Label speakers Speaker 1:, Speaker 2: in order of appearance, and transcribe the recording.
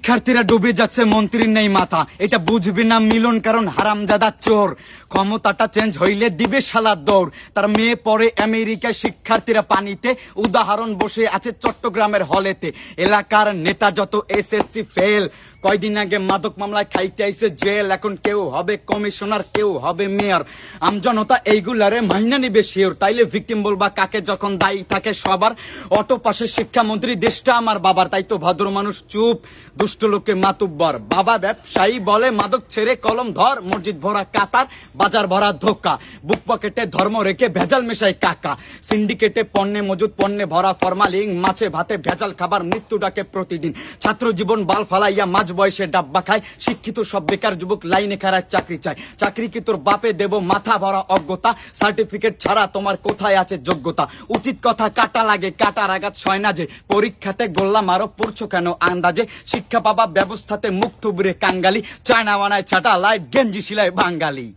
Speaker 1: শিক্ষার্থীরা ডুবে যাচ্ছে, মন্ত্রীর নেই মাথা। এটা বুঝবি না মিলন, কারণ হারামজাদা চোর। ক্ষমতাটা চেঞ্জ হইলে দিবে শালা দৌড়। তার মেয়ে পড়ে আমেরিকায়, শিক্ষার্থীরা পানিতে। উদাহরণ বসে আছে চট্টগ্রামের হলেতে। এলাকার নেতা যত এসএসসি ফেল, কয়দিন আগে মাদক মামলায় খাইতে আইছে জেল। এখন কেউ হবে কমিশনার, কেউ হবে মেয়র। আমজনতা এইগুলারে মাইনা নিবে শিওর। তাইলে ভিকটিম বলবা কাকে যখন দায়ী থাকে সবার? অটো পাশে শিক্ষামন্ত্রী, দেশটা আমার বাবার। তাই তো ভদ্র মানুষ চুপ, দুষ্ট লোকে মাতুব্বর। বাবা ব্যবসায়ী বলে মাদক ছেড়ে কলম ধর। মসজিদ ভরা কাতার, বাজার ভরা ধোকা। বুক পকেটে ধর্ম রেখে ভেজাল মেশাই কাকা। সিন্ডিকেটে পণ্যে মজুদ, পণ্যে ভরা ফরমালিন। মাছে ভাতে ভেজাল খাবার, মৃত্যু ডাকে প্রতিদিন। ছাত্র জীবন বাল ফালাইয়া মাঝ বয়সে ডাব্বা খায়। শিক্ষিত সব বেকার যুবক লাইনে খাড়ায় চাকরি চায়। চাকরি কি তোর বাপে দেব, মাথা ভরা অজ্ঞতা। সার্টিফিকেট ছাড়া তোমার কোথায় আছে যোগ্যতা? উচিত কথা কাটা লাগে, কাটার আঘাত সয় না যে। পরীক্ষাতে গোল্লা মারো, পড়ছো কেন আন্দাজে? শিক্ষা পাবা ব্যবস্থাতে মুখ থুবড়ে কাঙ্গালি। চায়না বানায় ছাটা লাইট, গেঞ্জি সিলায় বাঙালি।